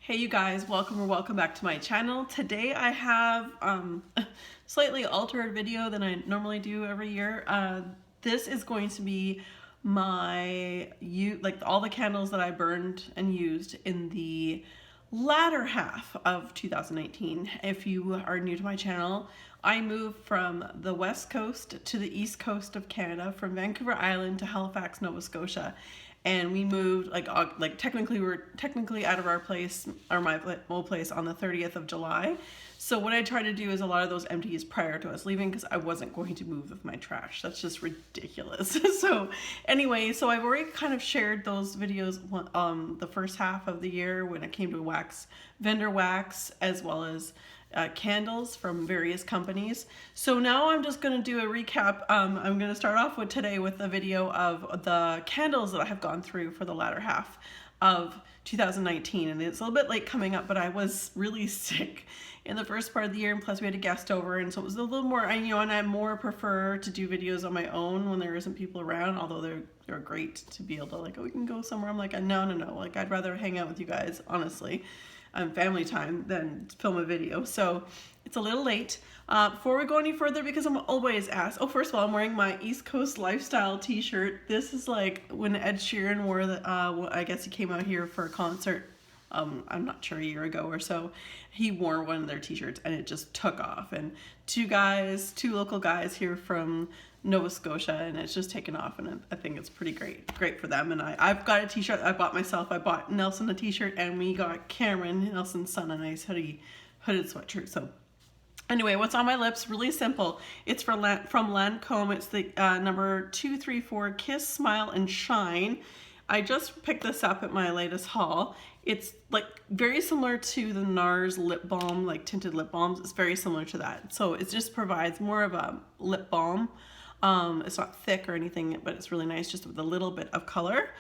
Hey you guys, welcome back to my channel. Today I have a slightly altered video than I normally do every year. This is going to be my all the candles that I burned and used in the latter half of 2019. If you are new to my channel, I moved from the west coast to the east coast of Canada, from Vancouver Island to Halifax, Nova Scotia. And we moved technically we're out of our place, or my old place, on the 30th of July. So what I tried to do is a lot of those empties prior to us leaving, because I wasn't going to move with my trash. That's just ridiculous. So anyway, so I've already kind of shared those videos the first half of the year when it came to vendor wax, as well as candles from various companies. So now I'm just going to do a recap. I'm going to start off today with a video of the candles that I have gone through for the latter half of 2019. And it's a little bit late coming up, but I was really sick in the first part of the year, and plus we had a guest over, and so it was a little more, and I more prefer to do videos on my own when there isn't people around, although they're great to be able to, we can go somewhere. I'm like, no, I'd rather hang out with you guys, honestly. Family time than film a video. So it's a little late. Before we go any further, because I'm always asked, first of all, I'm wearing my East Coast Lifestyle t-shirt. This is like when Ed Sheeran wore the, I guess he came out here for a concert, I'm not sure, a year ago or so. He wore one of their t-shirts and it just took off. And two local guys here from Nova Scotia, and it's just taken off, and I think it's pretty great for them. And I've got a t-shirt I bought myself. I bought Nelson a t-shirt, and we got Cameron, Nelson's son, a nice hooded sweatshirt. So anyway, what's on my lips? Really simple. It's from Lancome. It's the number 234 Kiss, Smile, and Shine. I just picked this up at my latest haul. It's very similar to the NARS lip balm, tinted lip balms. It's very similar to that. So it just provides more of a lip balm. It's not thick or anything, but it's really nice, just with a little bit of color.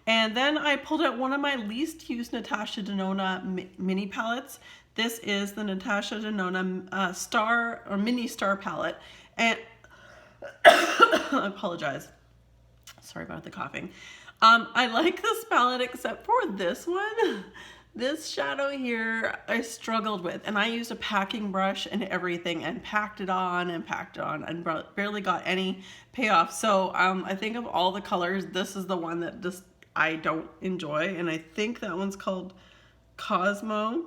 And then I pulled out one of my least used Natasha Denona mini palettes. This is the Natasha Denona Star or Mini Star palette. And I apologize. Sorry about the coughing. I like this palette except for this one. This shadow here I struggled with, and I used a packing brush and everything and packed it on and barely got any payoff. So I think of all the colors, this is the one that just I don't enjoy, and I think that one's called Cosmo,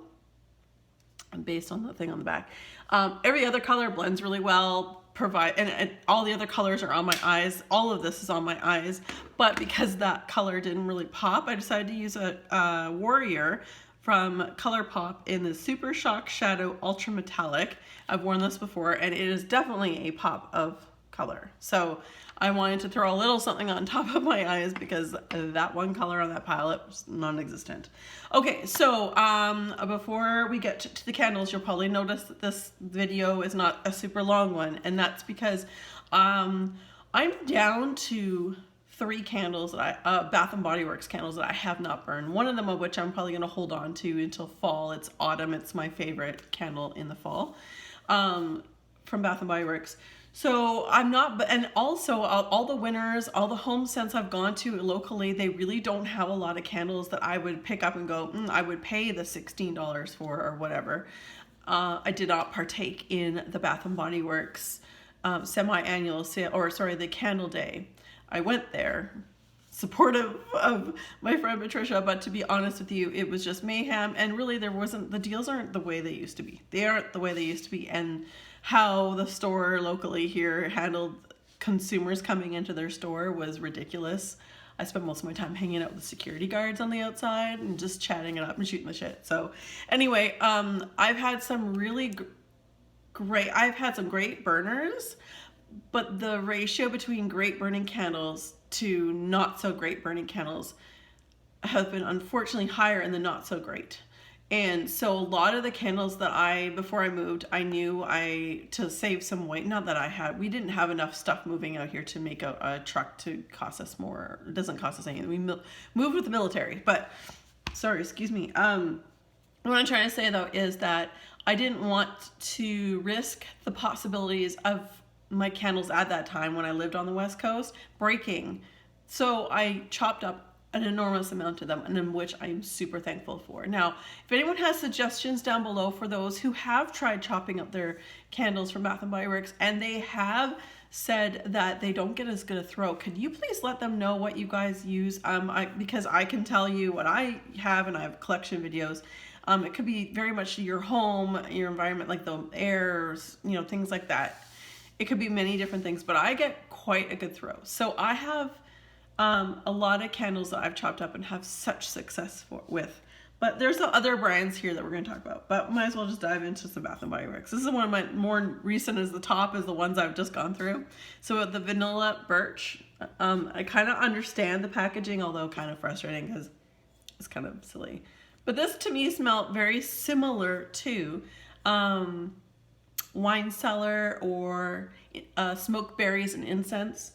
based on the thing on the back. Every other color blends really well. And all the other colors are on my eyes. All of this is on my eyes, but because that color didn't really pop, I decided to use a Warrior from ColourPop in the Super Shock Shadow Ultra Metallic. I've worn this before, and it is definitely a pop of color. So I wanted to throw a little something on top of my eyes, because that one color on that palette was non-existent. Okay, so before we get to the candles, you'll probably notice that this video is not a super long one, and that's because I'm down to 3 candles that Bath & Body Works candles that I have not burned. One of them of which I'm probably going to hold on to until fall. It's autumn. It's my favorite candle in the fall from Bath & Body Works. So I'm not, and also all the winners, all the home scents I've gone to locally, they really don't have a lot of candles that I would pick up and go, I would pay the $16 for, or whatever. I did not partake in the Bath & Body Works semi-annual sale, the Candle Day. I went there, supportive of my friend Patricia, but to be honest with you, it was just mayhem, and really the deals aren't the way they used to be. They aren't the way they used to be, and how the store locally here handled consumers coming into their store was ridiculous. I spent most of my time hanging out with the security guards on the outside and just chatting it up and shooting the shit. So anyway, I've had some really great burners, but the ratio between great burning candles to not so great burning candles have been unfortunately higher in the not so great. And so a lot of the candles that before I moved, I knew to save some weight, not that we didn't have enough stuff moving out here to make a truck to cost us more. It doesn't cost us anything. We moved with the military, but sorry, excuse me. What I'm trying to say though is that I didn't want to risk the possibilities of my candles at that time when I lived on the West Coast breaking. So I chopped up an enormous amount of them, and in which I am super thankful for. Now, if anyone has suggestions down below for those who have tried chopping up their candles from Bath & Body Works and they have said that they don't get as good a throw, could you please let them know what you guys use? Because I can tell you what I have, and I have collection videos. It could be very much your home, your environment, like the airs, you know, things like that. It could be many different things, but I get quite a good throw. So I have a lot of candles that I've chopped up and have such success with. But there's some other brands here that we're going to talk about. But might as well just dive into some Bath & Body Works. This is one of my more recent, as the top is the ones I've just gone through. So the vanilla birch, I kind of understand the packaging, although kind of frustrating because it's kind of silly. But this to me smelled very similar to wine cellar or smoke berries and incense.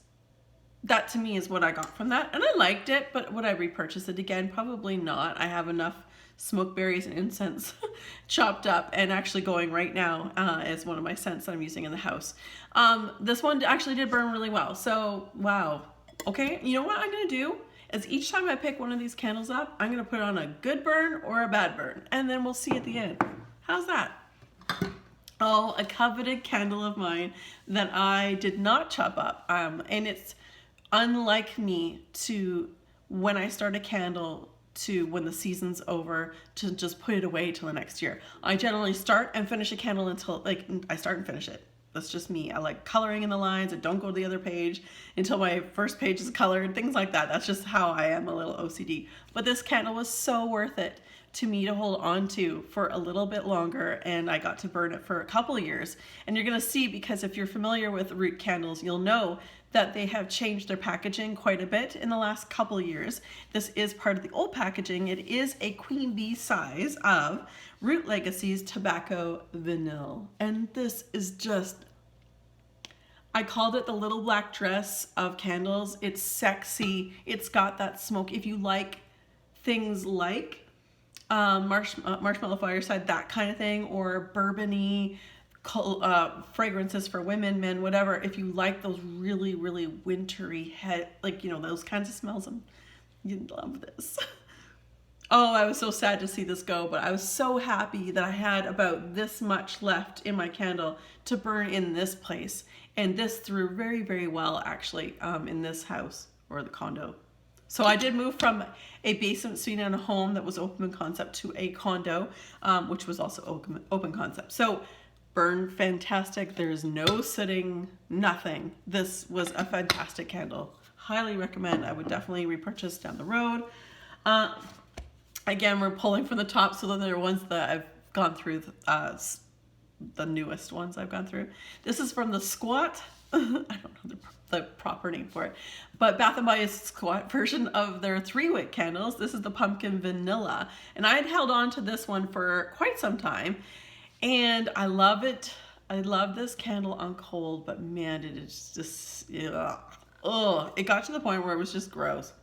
That to me is what I got from that, and I liked it, but would I repurchase it again? Probably not. I have enough smoke berries and incense chopped up and actually going right now as one of my scents that I'm using in the house. This one actually did burn really well, so wow. Okay, you know what I'm gonna do is each time I pick one of these candles up, I'm gonna put on a good burn or a bad burn, and then we'll see at the end. How's that? Oh, a coveted candle of mine that I did not chop up, and it's unlike me to, when I start a candle, to when the season's over, to just put it away till the next year. I generally start and finish a candle until, like, I start and finish it. That's just me. I like coloring in the lines. I don't go to the other page until my first page is colored, things like that. That's just how I am, a little OCD. But this candle was so worth it to me to hold on to for a little bit longer, and I got to burn it for a couple of years. And you're gonna see, because if you're familiar with root candles, you'll know that they have changed their packaging quite a bit in the last couple of years. This is part of the old packaging. It is a queen bee size of Root Legacy's Tobacco Vanilla. And this is just, I called it the little black dress of candles. It's sexy. It's got that smoke. If you like things like Marshmallow Fireside, that kind of thing, or bourbony fragrances for women, men, whatever. If you like those really, really wintry like, you know, those kinds of smells, you'd love this. Oh, I was so sad to see this go, but I was so happy that I had about this much left in my candle to burn in this place. And this threw very, very well, actually, in this house or the condo. So I did move from a basement suite in a home that was open concept to a condo, which was also open concept. So burned fantastic. There's no sitting, nothing. This was a fantastic candle. Highly recommend. I would definitely repurchase down the road. Again, we're pulling from the top, so that there are ones that I've gone through, the newest ones I've gone through. This is from the Squat. I don't know the proper name for it, but Bath & Body's Squat version of their 3-wick candles. This is the Pumpkin Vanilla, and I had held on to this one for quite some time, and I love it. I love this candle on cold, but man, it is just, oh, it got to the point where it was just gross.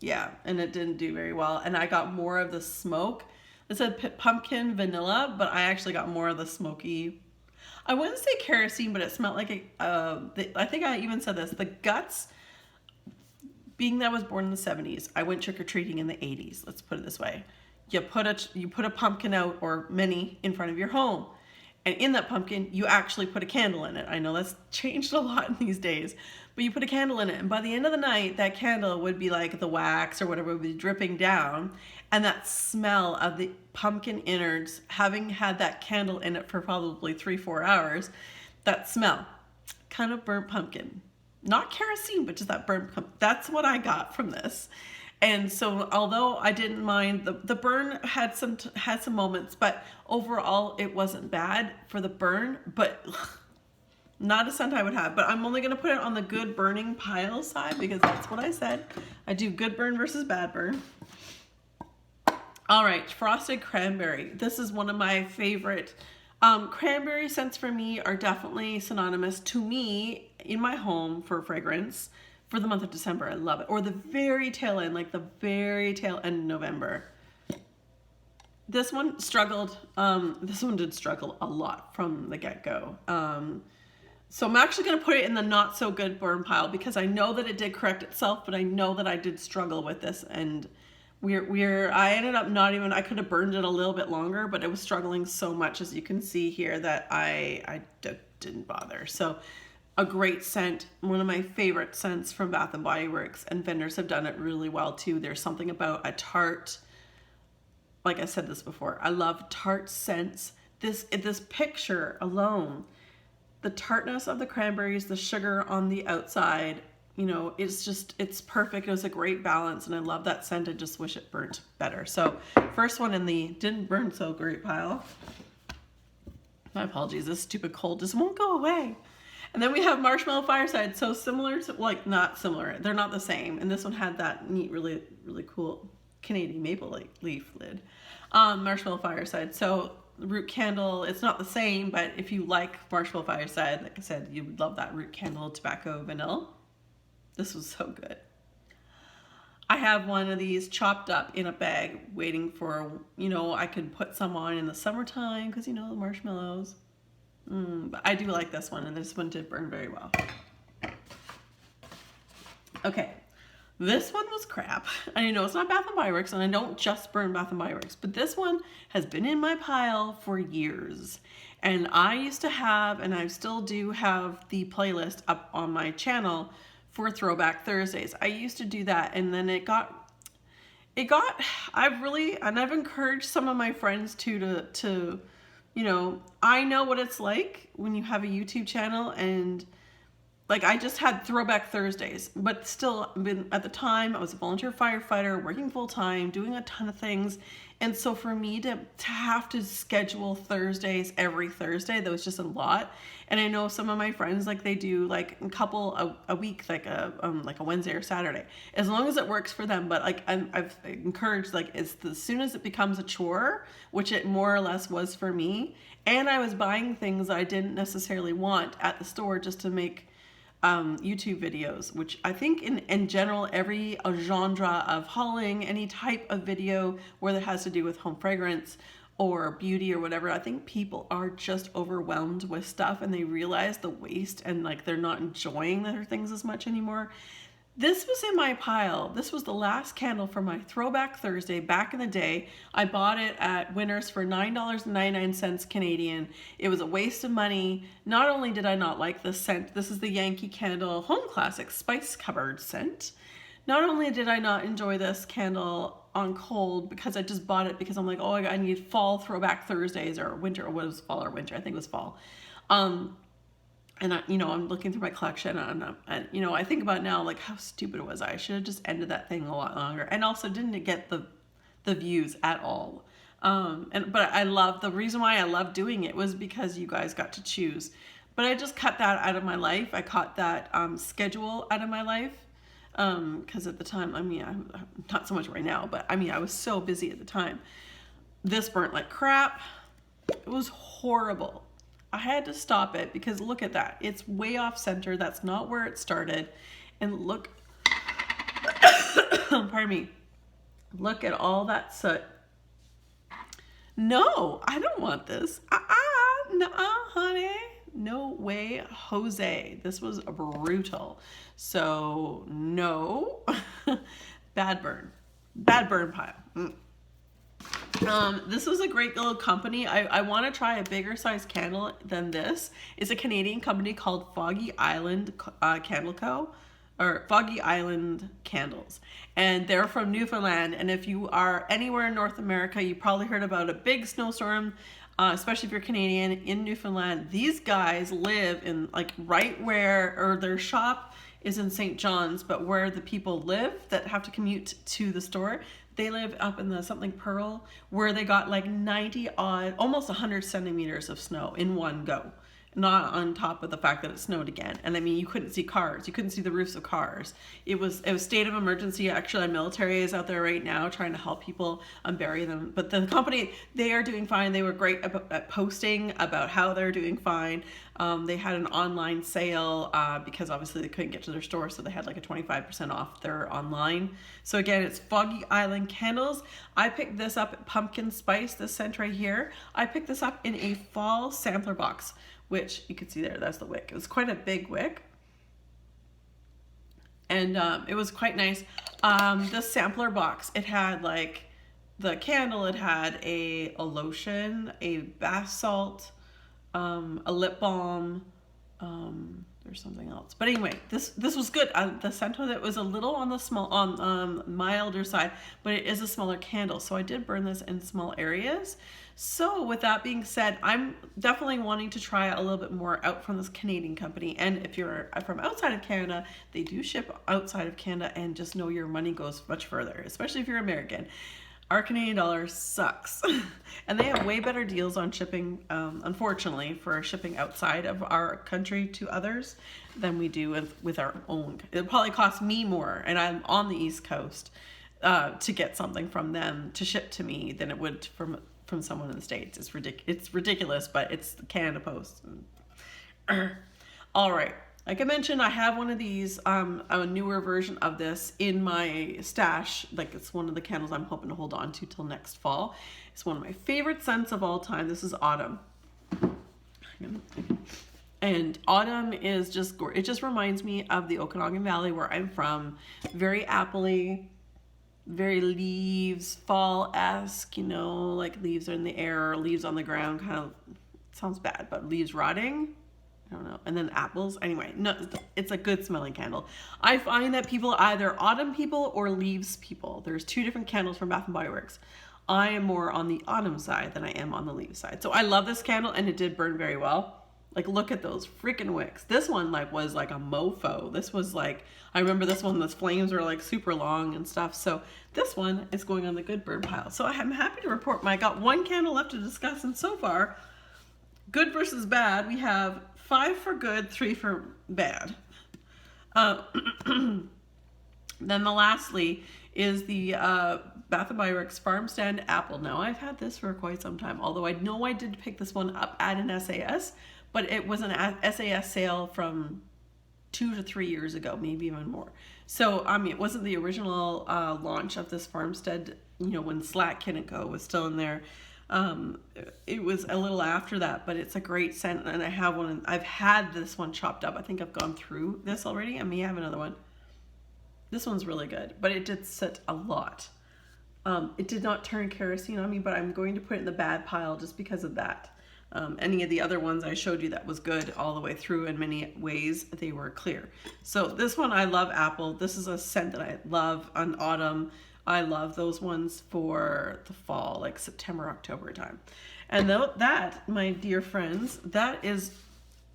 Yeah, and it didn't do very well, and I got more of the smoke. It said pumpkin vanilla, but I actually got more of the smoky, I wouldn't say kerosene, but it smelled like I think I even said this, the guts, being that I was born in the 70s, I went trick-or-treating in the 80s, let's put it this way. You put a pumpkin out, or many, in front of your home, and in that pumpkin, you actually put a candle in it. I know that's changed a lot in these days, but you put a candle in it, and by the end of the night, that candle would be like the wax or whatever would be dripping down, and that smell of the pumpkin innards, having had that candle in it for probably 3-4 hours, that smell, kind of burnt pumpkin. Not kerosene, but just that burnt pumpkin. That's what I got from this. And so, although I didn't mind, the burn had some moments, but overall it wasn't bad for the burn, but not a scent I would have. But I'm only going to put it on the good burning pile side, because that's what I said. I do good burn versus bad burn. All right, frosted cranberry. This is one of my favorite. Cranberry scents for me are definitely synonymous to me in my home for fragrance for the month of December. I love it. Or the very tail end, like the very tail end of November. This one struggled. This one did struggle a lot from the get-go. So I'm actually going to put it in the not so good burn pile because I know that it did correct itself, but I know that I did struggle with this, and I ended up not even, I could have burned it a little bit longer, but it was struggling so much, as you can see here, that I didn't bother. So a great scent, one of my favorite scents from Bath and Body Works, and vendors have done it really well too. There's something about a tart, like I said this before, I love tart scents. This picture alone, the tartness of the cranberries, the sugar on the outside, you know, it's perfect. It was a great balance, and I love that scent. I just wish it burnt better. So first one in the didn't burn so great pile. My apologies, this stupid cold just won't go away. And then we have Marshmallow Fireside. So similar to, like, not similar, they're not the same. And this one had that neat, really, really cool Canadian maple leaf lid. Marshmallow Fireside. So root candle, it's not the same, but if you like Marshmallow Fireside, like I said, you would love that root candle tobacco vanilla. This was so good. I have one of these chopped up in a bag waiting for, you know, I could put some on in the summertime because, you know, the marshmallows. But I do like this one, and this one did burn very well. Okay, this one was crap. I know it's not Bath & Body Works, and I don't just burn Bath & Body Works, but this one has been in my pile for years. And I used to have, and I still do have, the playlist up on my channel for Throwback Thursdays. I used to do that, and then I've encouraged some of my friends to, you know, I know what it's like when you have a YouTube channel, and like I just had Throwback Thursdays, but still, at the time I was a volunteer firefighter, working full time, doing a ton of things. And so for me to have to schedule Thursdays every Thursday, that was just a lot. And I know some of my friends, like, they do like a couple a week, like a Wednesday or Saturday, as long as it works for them. But like I've encouraged, like, as soon as it becomes a chore, which it more or less was for me, and I was buying things I didn't necessarily want at the store just to make YouTube videos, which I think in general, every genre of hauling, any type of video where that has to do with home fragrance or beauty or whatever, I think people are just overwhelmed with stuff, and they realize the waste, and like they're not enjoying their things as much anymore. This was in my pile. This was the last candle for my Throwback Thursday back in the day. I bought it at Winners for $9.99 Canadian. It was a waste of money. Not only did I not like the scent, this is the Yankee Candle Home Classic Spice Cupboard scent. Not only did I not enjoy this candle on cold because I just bought it because I'm like, oh, I need fall Throwback Thursdays, or winter, or what was fall or winter? I think it was fall. And I, you know, I'm looking through my collection, and you know, I think about now, like, how stupid was I? I should have just ended that thing a lot longer. And also, didn't get the views at all. But I love, the reason why I love doing it was because you guys got to choose. But I just cut that out of my life. I cut that schedule out of my life. Because at the time, I mean, I'm not so much right now, but I mean, I was so busy at the time. This burnt like crap. It was horrible. I had to stop it because look at that. It's way off center. That's not where it started. And look, pardon me. Look at all that soot. No, I don't want this. No, honey. No way, Jose. This was brutal. So no, bad burn pile. This was a great little company. I want to try a bigger size candle than this. It's a Canadian company called Foggy Island Candle Co. or Foggy Island Candles. And they're from Newfoundland. And if you are anywhere in North America, you probably heard about a big snowstorm, especially if you're Canadian, in Newfoundland. These guys live in, like, right where, or their shop is in St. John's, but where the people live that have to commute to the store, they live up in the something Pearl, where they got like 90 odd, almost 100 centimeters of snow in one go. Not on top of the fact that it snowed again. And I mean, you couldn't see cars. You couldn't see the roofs of cars. It was state of emergency. Actually, our military is out there right now trying to help people bury them. But the company, they are doing fine. They were great at posting about how they're doing fine. They had an online sale because obviously they couldn't get to their store, so they had like a 25% off their online. So again, it's Foggy Island Candles. I picked this up at Pumpkin Spice, this scent right here. I picked this up in a fall sampler box, which you can see there, that's the wick. It was quite a big wick. And it was quite nice. The sampler box, it had like the candle, it had a lotion, a bath salt, a lip balm, there's something else. But anyway, this was good. The scent of it was a little on the small, milder side, but it is a smaller candle. So I did burn this in small areas. So with that being said, I'm definitely wanting to try a little bit more out from this Canadian company. And if you're from outside of Canada, they do ship outside of Canada, and just know your money goes much further, especially if you're American. Our Canadian dollar sucks. And they have way better deals on shipping, unfortunately, for shipping outside of our country to others than we do with our own. It probably costs me more, and I'm on the East Coast, to get something from them to ship to me than it would from someone in the States. It's ridiculous, but it's the Canada Post. All right. Like I mentioned, I have one of these, a newer version of this in my stash. Like, it's one of the candles I'm hoping to hold on to till next fall. It's one of my favorite scents of all time. This is Autumn. And Autumn is just, it just reminds me of the Okanagan Valley where I'm from. Very appley, very leaves, fall-esque, you know, like leaves are in the air, leaves on the ground, kind of, sounds bad, but leaves rotting. I don't know. And then apples. Anyway, no, it's a good smelling candle. I find that people are either autumn people or leaves people. There's two different candles from Bath & Body Works. I am more on the autumn side than I am on the leaf side. So I love this candle, and it did burn very well. Like, look at those freaking wicks. This one was like a mofo. This was like, I remember this one, the flames were like super long and stuff. So this one is going on the good burn pile. So I'm happy to report I got one candle left to discuss, and so far, good versus bad, we have 5 for good, 3 for bad. Then the lastly is the Bath & Body Works Farm Stand Apple. Now, I've had this for quite some time, although I know I did pick this one up at an SAS, but it was an SAS sale from 2 to 3 years ago, maybe even more. So, I mean, it wasn't the original launch of this Farmstead, you know, when Slack Kid & Co. was still in there. It was a little after that, but it's a great scent, and I have one. I've had this one chopped up. I think I've gone through this already. I may have another one. This one's really good, but it did sit a lot. It did not turn kerosene on me, but I'm going to put it in the bad pile just because of that. Any of the other ones I showed you that was good all the way through, in many ways they were clear. So this one, I love apple. This is a scent that I love on autumn. I love those ones for the fall, like September, October time. And that, my dear friends, that is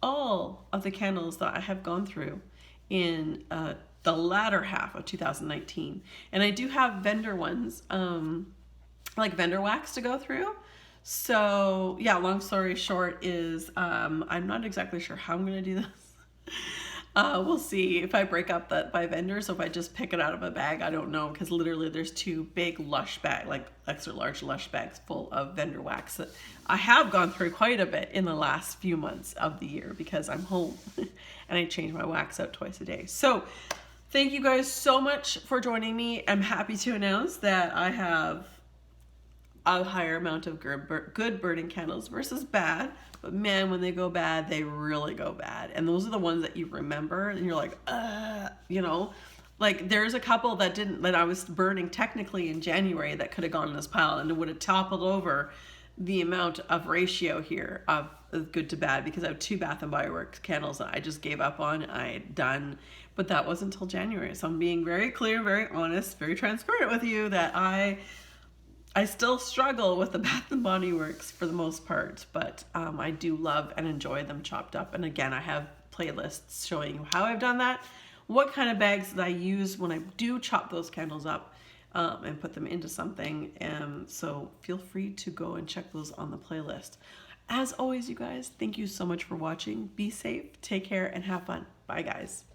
all of the candles that I have gone through in the latter half of 2019. And I do have vendor ones, like vendor wax to go through. So yeah, long story short is I'm not exactly sure how I'm going to do this. We'll see if I break up that by vendors, or if I just pick it out of a bag. I don't know, because literally there's 2 big lush bag, like extra large lush bags full of vendor wax that I have gone through quite a bit in the last few months of the year because I'm home and I change my wax out twice a day. So thank you guys so much for joining me. I'm happy to announce that I have a higher amount of good burning candles versus bad. But man, when they go bad, they really go bad. And those are the ones that you remember and you're like, you know, like there's a couple that I was burning technically in January that could have gone in this pile, and it would have toppled over the amount of ratio here of good to bad, because I have 2 Bath & Body Works candles that I just gave up on. I had done, but that wasn't until January. So I'm being very clear, very honest, very transparent with you that I still struggle with the Bath & Body Works for the most part, but I do love and enjoy them chopped up. And again, I have playlists showing you how I've done that, what kind of bags that I use when I do chop those candles up and put them into something. So feel free to go and check those on the playlist. As always, you guys, thank you so much for watching. Be safe, take care, and have fun. Bye, guys.